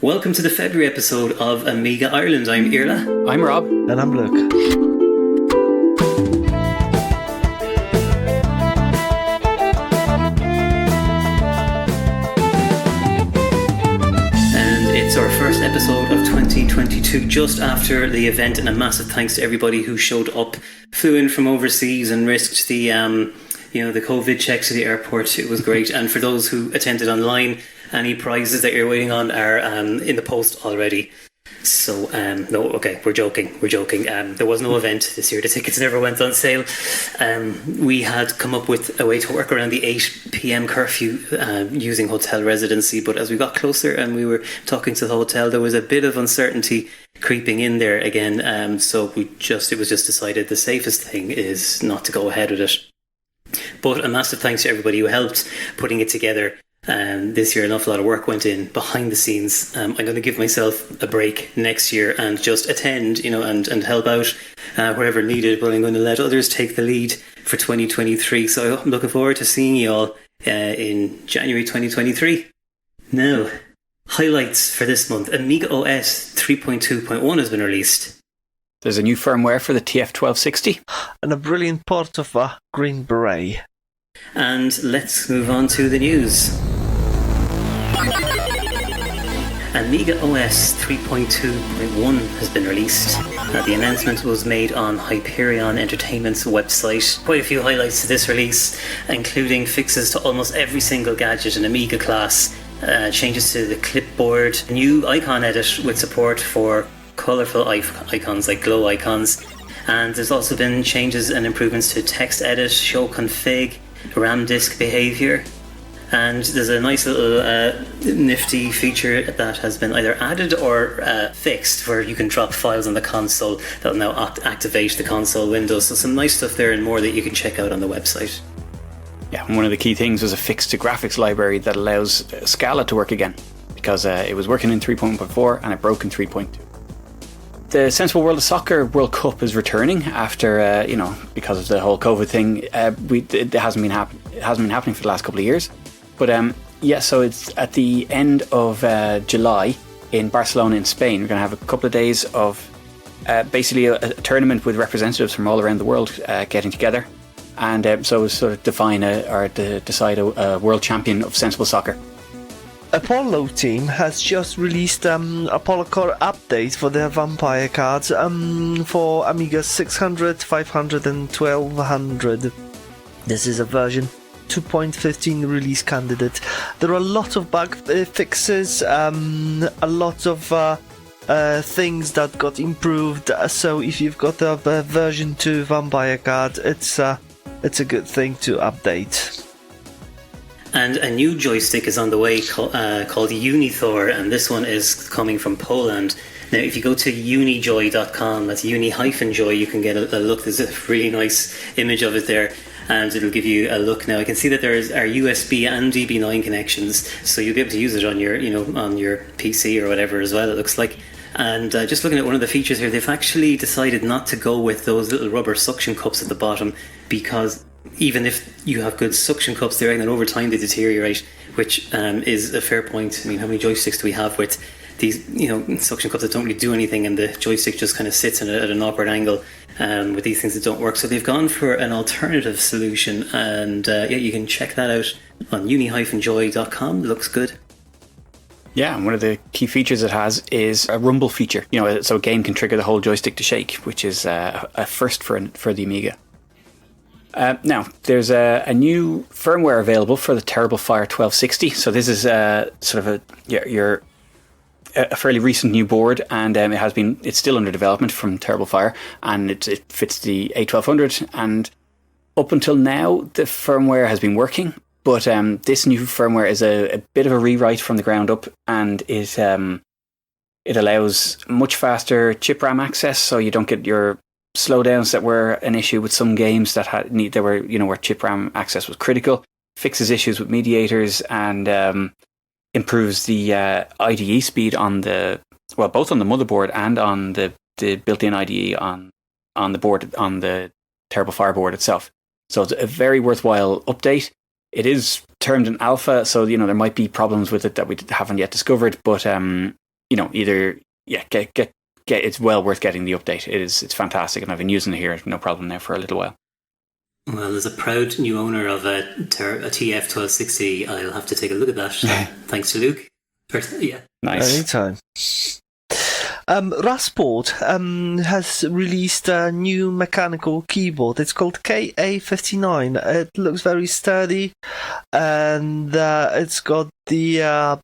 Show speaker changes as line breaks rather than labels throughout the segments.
Welcome to the February episode of Amiga Ireland. I'm Irla.
I'm Rob.
And I'm Luke.
And it's our first episode of 2022, just after the event, and a massive thanks to everybody who showed up, flew in from overseas and risked the the COVID checks at the airport. It was great. And for those who attended online, any prizes that you're waiting on are in the post already. So, we're joking. There was no event this year. The tickets never went on sale. We had come up with a way to work around the 8 p.m. curfew using hotel residency, but as we got closer and we were talking to the hotel, there was a bit of uncertainty creeping in there again. So it was just decided the safest thing is not to go ahead with it. But a massive thanks to everybody who helped putting it together. This year, an awful lot of work went in behind the scenes. I'm going to give myself a break next year and just attend, and help out wherever needed. But I'm going to let others take the lead for 2023. So I'm looking forward to seeing you all in January 2023. Now, highlights for this month. Amiga OS 3.2.1 has been released.
There's a new firmware for the TF1260.
And a brilliant port of Green Beret.
And let's move on to the news. Amiga OS 3.2.1 has been released. The announcement was made on Hyperion Entertainment's website. Quite a few highlights to this release, including fixes to almost every single gadget in Amiga class, changes to the clipboard, new icon edit with support for colourful icons like glow icons, and there's also been changes and improvements to text edit, show config, RAM disk behaviour, and there's a nice little nifty feature that has been either added or fixed where you can drop files on the console that will now activate the console window. So some nice stuff there and more that you can check out on the website.
Yeah, and one of the key things was a fix to graphics library that allows Scala to work again, because it was working in 3.4 and it broke in 3.2. The Sensible World of Soccer World Cup is returning after, because of the whole COVID thing. It hasn't been happening for the last couple of years. But so it's at the end of July in Barcelona in Spain. We're going to have a couple of days of basically a tournament with representatives from all around the world getting together. And so we'll sort of decide a world champion of sensible soccer.
Apollo team has just released Apollo Core update for their vampire cards for Amiga 600, 500 and 1200. This is a version 2.15 release candidate. There are a lot of bug fixes, a lot of things that got improved, so if you've got a version 2 vampire card, it's a good thing to update.
And a new joystick is on the way called Unithor, and this one is coming from Poland. Now, if you go to unijoy.com, that's uni-joy, you can get a look. There's a really nice image of it there, and it'll give you a look. Now, I can see that there are USB and DB9 connections, so you'll be able to use it on your, on your PC or whatever as well, it looks like. And just looking at one of the features here, they've actually decided not to go with those little rubber suction cups at the bottom, because even if you have good suction cups, they're and over time they deteriorate, which is a fair point. I mean, how many joysticks do we have with these, suction cups that don't really do anything, and the joystick just kind of sits at an awkward angle with these things that don't work? So they've gone for an alternative solution, and you can check that out on uni-joy.com. Looks good.
Yeah, and one of the key features it has is a rumble feature. So a game can trigger the whole joystick to shake, which is a first for the Amiga. Now, there's a new firmware available for the Terrible Fire 1260. So this is sort of a fairly recent new board, and it's still under development from Terrible Fire, and it fits the A1200. And up until now, the firmware has been working, but this new firmware is a bit of a rewrite from the ground up, and it allows much faster chip RAM access, so you don't get your slowdowns that were an issue with some games where chip RAM access was critical. Fixes issues with mediators, and improves the IDE speed on both on the motherboard and on the built-in IDE on the board, on the Terrible Fire board itself. So it's a very worthwhile update. It is termed an alpha, so there might be problems with it that we haven't yet discovered, but either get it's well worth getting the update. It's fantastic, and I've been using it here no problem now for a little while.
Well, as a proud new owner of a TF1260, I'll have to take a look at that. Thanks to Luke. Yeah,
nice.
Anytime. Rasport has released a new mechanical keyboard. It's called KA59. It looks very sturdy, and it's got the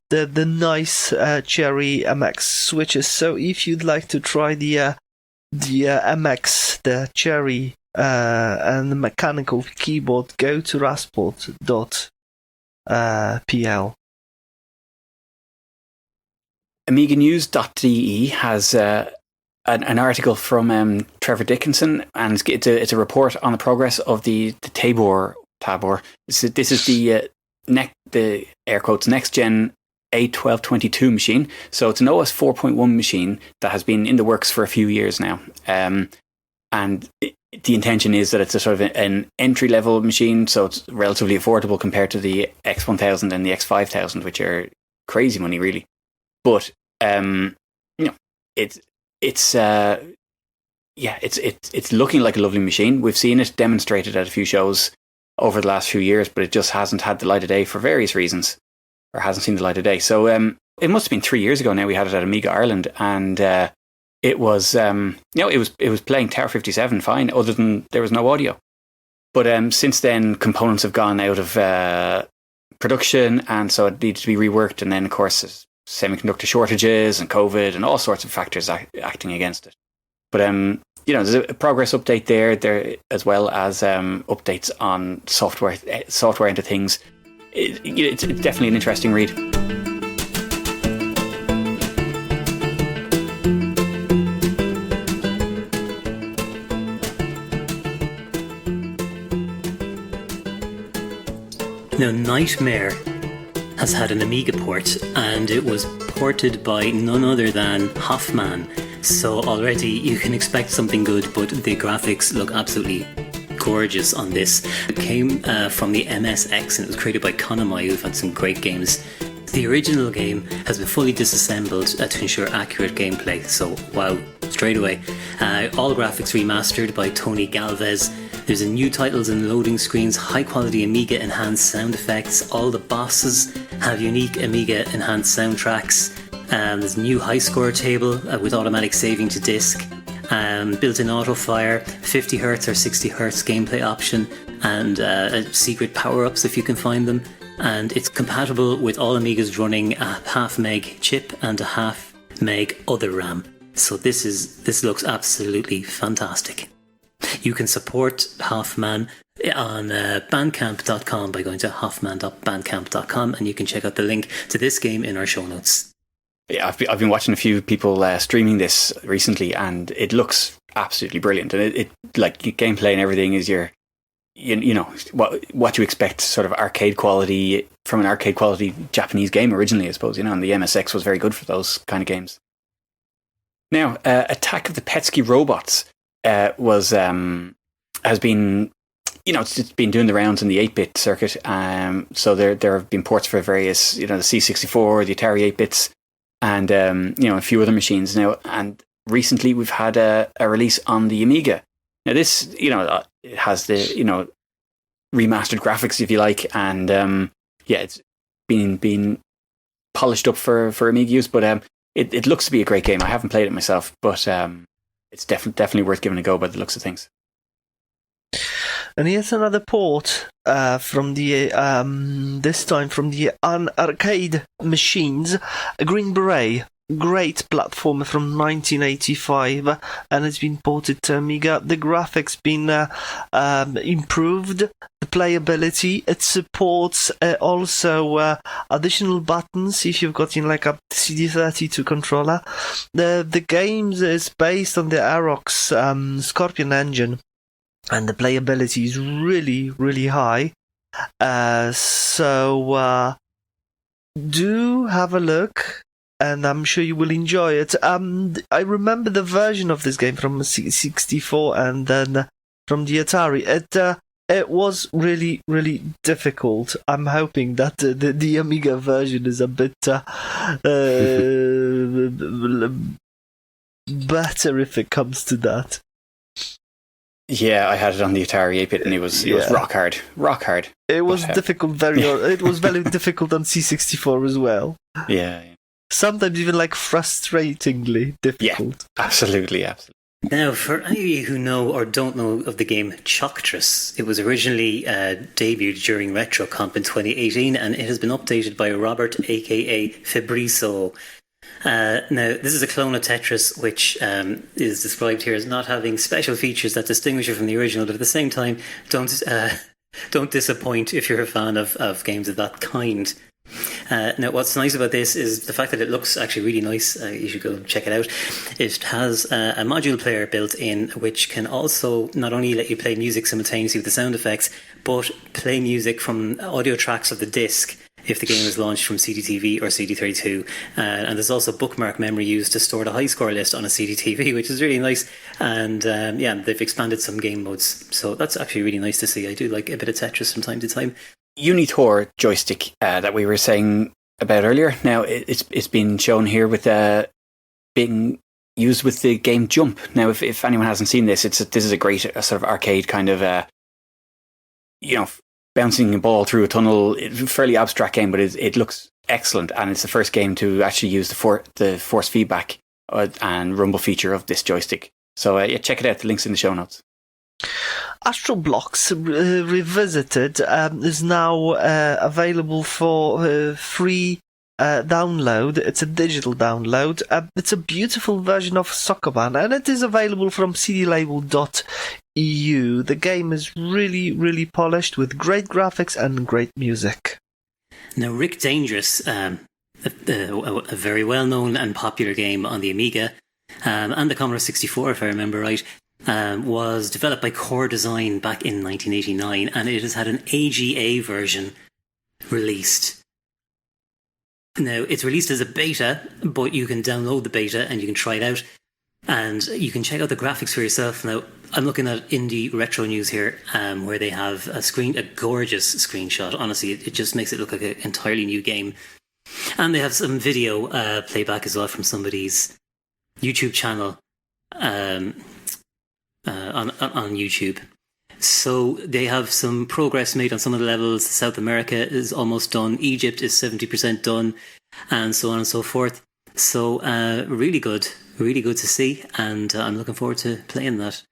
nice Cherry MX switches. So if you'd like to try the MX, the Cherry and the mechanical keyboard, go to rasport.pl.
AmigaNews.de has an article from Trevor Dickinson, and it's a report on the progress of the Tabor. This is the air quotes next gen A1222 machine. So it's an OS 4.1 machine that has been in the works for a few years now, and the intention is that it's a sort of an entry level machine, so it's relatively affordable compared to the X1000 and the X5000, which are crazy money, really. But it's looking like a lovely machine. We've seen it demonstrated at a few shows over the last few years, but it just hasn't had the light of day for various reasons, or hasn't seen the light of day. So it must have been 3 years ago now. We had it at Amiga Ireland, and it was it was playing Tower 57 fine, other than there was no audio. But since then, components have gone out of production, and so it needed to be reworked. And then, of course, semiconductor shortages and COVID and all sorts of factors acting against it. But there's a progress update there as well as updates on software into things. It's definitely an interesting read.
Now, Nightmare has had an Amiga port, and it was ported by none other than Hoffman. So already you can expect something good, but the graphics look absolutely gorgeous on this. It came from the MSX, and it was created by Konami, who've had some great games. The original game has been fully disassembled to ensure accurate gameplay, so wow, straight away. All graphics remastered by Tony Galvez. There's a new titles and loading screens, high quality Amiga enhanced sound effects. All the bosses have unique Amiga enhanced soundtracks. There's a new high score table with automatic saving to disk. Built-in auto fire, 50Hz or 60Hz gameplay option, and secret power-ups if you can find them. And it's compatible with all Amigas running a 0.5 meg chip and a 0.5 meg other RAM. So this looks absolutely fantastic. You can support Hoffman on bandcamp.com by going to hoffman.bandcamp.com, and you can check out the link to this game in our show notes.
Yeah, I've been watching a few people streaming this recently, and it looks absolutely brilliant. And it like gameplay and everything is you know what you expect, sort of arcade quality from an arcade quality Japanese game originally, I suppose. And the MSX was very good for those kind of games. Now, Attack of the Petsky Robots has been, it's been doing the rounds in the 8-bit circuit. So there have been ports for various, the C64, the Atari 8-bits, and a few other machines now. And recently we've had a release on the Amiga. Now this, it has the remastered graphics, if you like, and it's been polished up for Amiga use. But it looks to be a great game. I haven't played it myself, but it's definitely worth giving a go by the looks of things.
And here's another port from the this time from the arcade machines, a Green Beret. Great platformer from 1985, and it's been ported to Amiga. The graphics been improved, the playability. It supports also additional buttons if you've got like a CD32 controller. The game is based on the Arox Scorpion engine, and the playability is really, really high. So do have a look, and I'm sure you will enjoy it. I remember the version of this game from 64 and then from the Atari. It was really, really difficult. I'm hoping that the Amiga version is a bit better if it comes to that.
Yeah, I had it on the Atari 8-bit, and it was rock hard.
It was difficult, it was very difficult on C64 as well.
Yeah.
Sometimes even like frustratingly difficult.
Yeah, absolutely.
Now, for any of you who know or don't know of the game Choctris, it was originally debuted during RetroComp in 2018, and it has been updated by Robert, aka Fabrizo. Now, this is a clone of Tetris, which is described here as not having special features that distinguish it from the original, but at the same time, don't disappoint if you're a fan of games of that kind. Now, what's nice about this is the fact that it looks actually really nice. You should go check it out. It has a module player built in, which can also not only let you play music simultaneously with the sound effects, but play music from audio tracks of the disc if the game is launched from CDTV or CD32. And there's also bookmark memory used to store the high score list on a CDTV, which is really nice. And they've expanded some game modes. So that's actually really nice to see. I do like a bit of Tetris from time to time.
Unitor joystick that we were saying about earlier. Now, it's been shown here with being used with the game Jump. Now, if anyone hasn't seen this, this is a great sort of arcade kind of, bouncing a ball through a tunnel. It's a fairly abstract game, but it looks excellent, and it's the first game to actually use the force feedback and rumble feature of this joystick. So check it out. The link's in the show notes.
Astral Blocks Revisited is now available for free download. It's a digital download. It's a beautiful version of Sokoban, and it is available from cdlabel.eu. The game is really, really polished with great graphics and great music.
Now, Rick Dangerous, a very well-known and popular game on the Amiga and the Commodore 64, if I remember right, was developed by Core Design back in 1989, and it has had an AGA version released. Now, it's released as a beta, but you can download the beta and you can try it out, and you can check out the graphics for yourself. Now, I'm looking at Indie Retro News here, where they have a gorgeous screenshot. Honestly, it just makes it look like an entirely new game. And they have some video playback as well from somebody's YouTube channel on YouTube. So they have some progress made on some of the levels. South America is almost done. Egypt is 70% done, and so on and so forth. So really good to see, and I'm looking forward to playing that.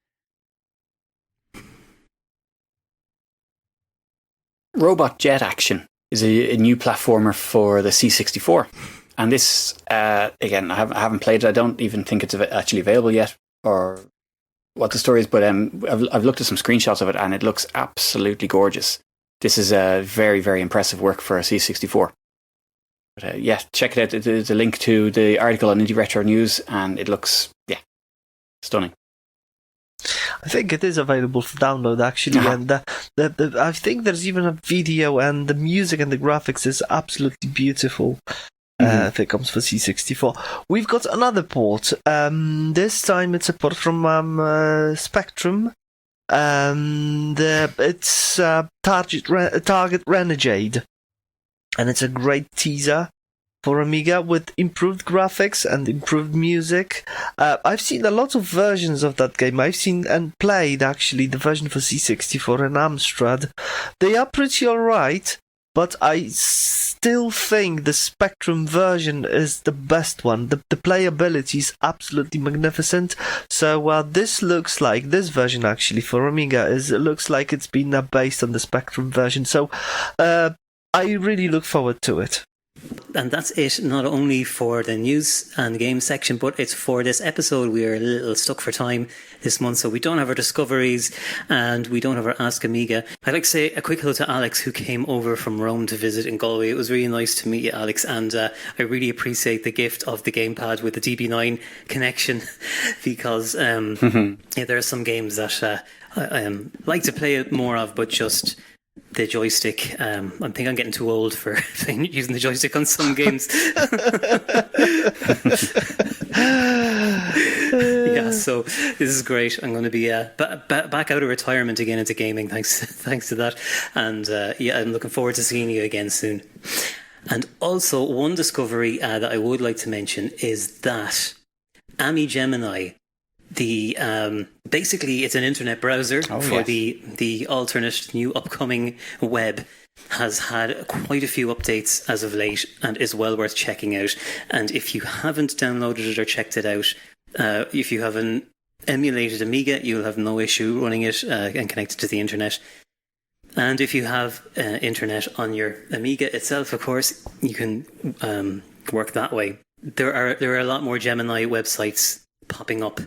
Robot Jet Action is a new platformer for the C64, and this again, I haven't played it. I don't even think it's actually available yet, or what the story is, but I've looked at some screenshots of it, and it looks absolutely gorgeous. This is a very, very impressive work for a C64. But check it out. There's a link to the article on Indie Retro News, and it looks stunning.
I think it is available for download actually, and I think there's even a video, and the music and the graphics is absolutely beautiful. If it comes for C64. We've got another port. This time it's a port from Spectrum. And it's Target Renegade. And it's a great teaser for Amiga with improved graphics and improved music. I've seen a lot of versions of that game. I've seen and played actually the version for C64 and Amstrad. They are pretty alright, but I still think the Spectrum version is the best one. The playability is absolutely magnificent. So this version actually for Amiga looks like it's been based on the Spectrum version. So I really look forward to it.
And that's it, not only for the news and games section, but it's for this episode. We are a little stuck for time this month, so we don't have our discoveries and we don't have our Ask Amiga. I'd like to say a quick hello to Alex, who came over from Rome to visit in Galway. It was really nice to meet you, Alex, and I really appreciate the gift of the gamepad with the DB9 connection, because there are some games that I like to play more of, but just the joystick, I think I'm getting too old for using the joystick on some games. So this is great. I'm going to be back out of retirement again into gaming, thanks to that. And I'm looking forward to seeing you again soon. And also, one discovery that I would like to mention is that AmiGemini, basically it's an internet browser for the alternate new upcoming web, has had quite a few updates as of late and is well worth checking out. And if you haven't downloaded it or checked it out, if you haven't emulated Amiga, you'll have no issue running it and connected to the internet. And if you have internet on your Amiga itself, of course, you can work that way. There are a lot more Gemini websites popping up,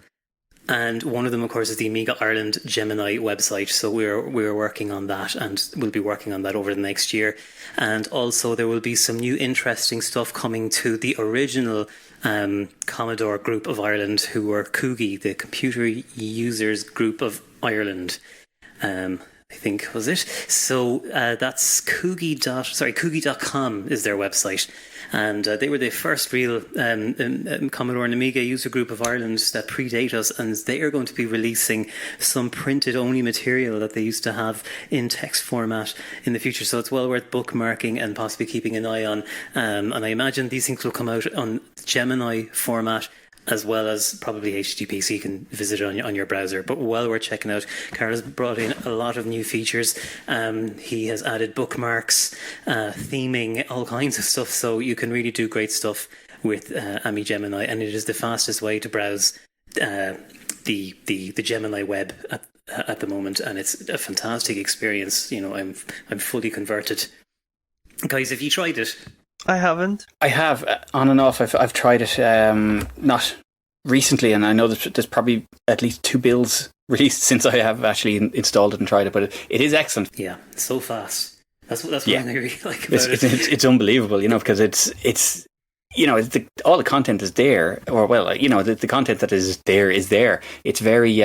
and one of them, of course, is the AmigaIreland Gemini website. So we're working on that, and we'll be working on that over the next year. And also, there will be some new interesting stuff coming to the original Commodore group of Ireland, who were Coogie, the Computer Users Group of Ireland. I think was it. So that's Coogie.com is their website, and they were the first real Commodore and Amiga user group of Ireland that predate us, and they are going to be releasing some printed only material that they used to have in text format in the future. So it's well worth bookmarking and possibly keeping an eye on. And I imagine these things will come out on Gemini format, as well as probably HTTP, so you can visit it on your browser. But well worth checking out. Carl has brought in a lot of new features. He has added bookmarks, theming, all kinds of stuff. So you can really do great stuff with AmiGemini, and it is the fastest way to browse the Gemini web at the moment, and it's a fantastic experience. You know, I'm fully converted. Guys, have you tried it?
I haven't.
I have, on and off. I've tried it, not recently, and I know that there's probably at least 2 builds released since I have actually installed it and tried it, but it is excellent.
Yeah, so fast. That's what I really like about it.
It's unbelievable, you know, because it's you know, all the content is there, or well, you know, the content that is there is there. It's very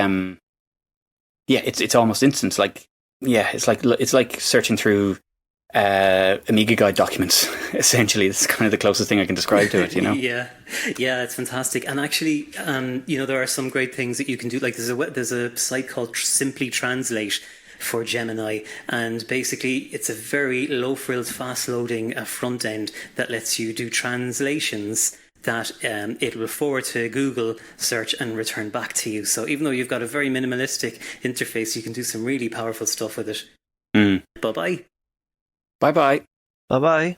it's almost instant. It's like searching through Amiga guide documents. Essentially, it's kind of the closest thing I can describe to it, you know.
yeah, it's fantastic. And actually, you know, there are some great things that you can do. Like there's a site called Simply Translate for Gemini, and basically it's a very low frills, fast loading front end that lets you do translations that it will forward to Google search and return back to you. So even though you've got a very minimalistic interface, you can do some really powerful stuff with it. Bye-bye.
Bye-bye.
Bye-bye.